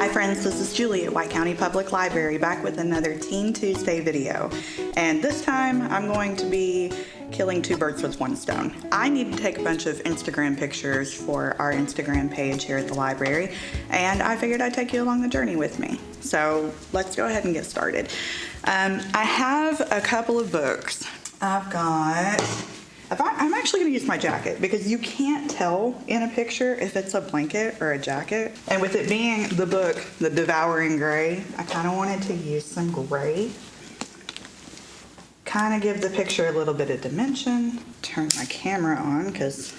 Hi friends, this is Julie at White County Public Library back with another Teen Tuesday video. And this time I'm going to be killing two birds with one stone. I need to take a bunch of Instagram pictures for our Instagram page here at the library, and I figured I'd take you along the journey with me. So let's go ahead and get started. I have a couple of books. I'm actually gonna use my jacket because you can't tell in a picture if it's a blanket or a jacket. And with it being the book, The Devouring Gray, I kind of wanted to use some gray. Kind of give the picture a little bit of dimension. Turn my camera on because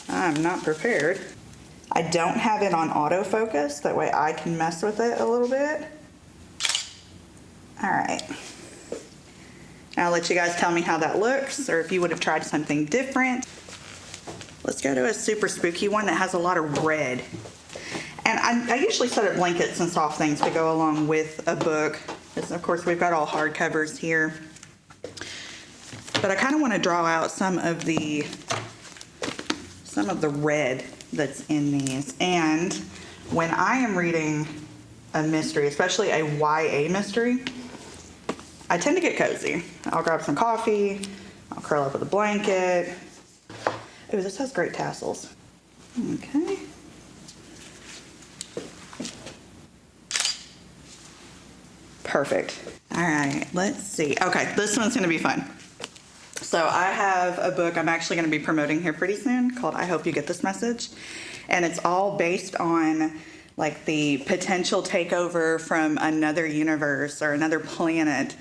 I'm not prepared. I don't have it on autofocus, that way I can mess with it a little bit. All right. Now I'll let you guys tell me how that looks, or if you would have tried something different. Let's go to a super spooky one that has a lot of red. And I usually set up blankets and soft things to go along with a book. Because of course we've got all hardcovers here. But I kind of want to draw out some of the red that's in these. And when I am reading a mystery, especially a YA mystery, I tend to get cozy. I'll grab some coffee, I'll curl up with a blanket. Ooh, this has great tassels. Okay. Perfect. All right, let's see. Okay, this one's gonna be fun. So I have a book I'm actually gonna be promoting here pretty soon called I Hope You Get This Message. And it's all based on like the potential takeover from another universe or another planet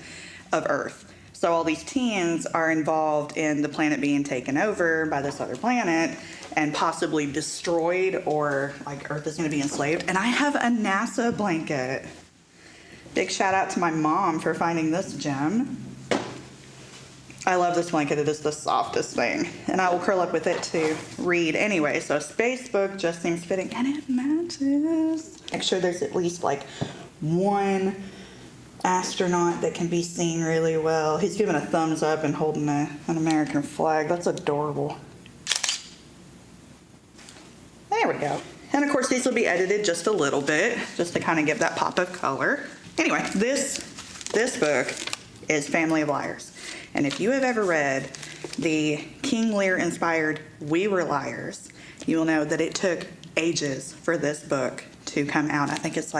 of Earth. So all these teens are involved in the planet being taken over by this other planet and possibly destroyed, or like Earth is going to be enslaved. And I have a NASA blanket. Big shout out to my mom for finding this gem. I love this blanket. It is the softest thing. And I will curl up with it to read anyway. So space book just seems fitting, and it matches. Make sure there's at least like one astronaut that can be seen really well. He's giving a thumbs up and holding an American flag. That's adorable. There we go. And of course these will be edited just a little bit, just to kind of give that pop of color. Anyway, this book is Family of Liars. And if you have ever read the King Lear inspired We Were Liars, you will know that it took ages for this book to come out. I think it's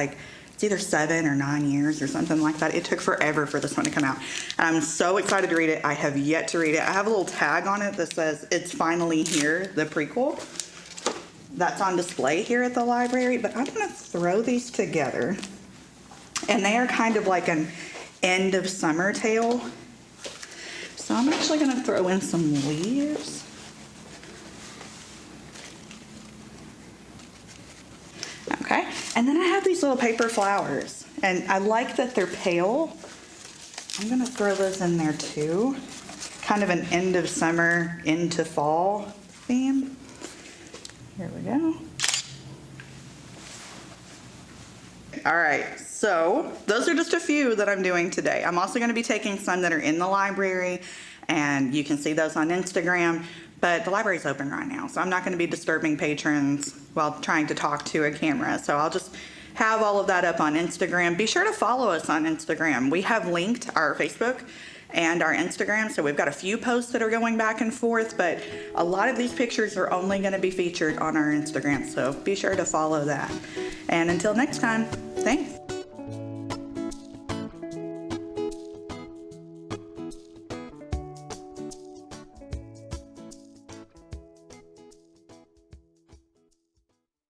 either 7 or 9 years or something like that. It took forever for this one to come out. And I'm so excited to read it. I have yet to read it. I have a little tag on it that says It's Finally Here, the prequel. That's on display here at the library, but I'm gonna throw these together. And they are kind of like an end of summer tale. So I'm actually gonna throw in some leaves. Okay, and then I have these little paper flowers, and I like that they're pale. I'm gonna throw those in there too. Kind of an end of summer into fall theme. Here we go. All right, so those are just a few that I'm doing today. I'm also gonna be taking some that are in the library, and you can see those on Instagram, but the library's open right now, so I'm not gonna be disturbing patrons while trying to talk to a camera. So I'll just have all of that up on Instagram. Be sure to follow us on Instagram. We have linked our Facebook and our Instagram, so we've got a few posts that are going back and forth, but a lot of these pictures are only gonna be featured on our Instagram, so be sure to follow that. And until next time, thanks.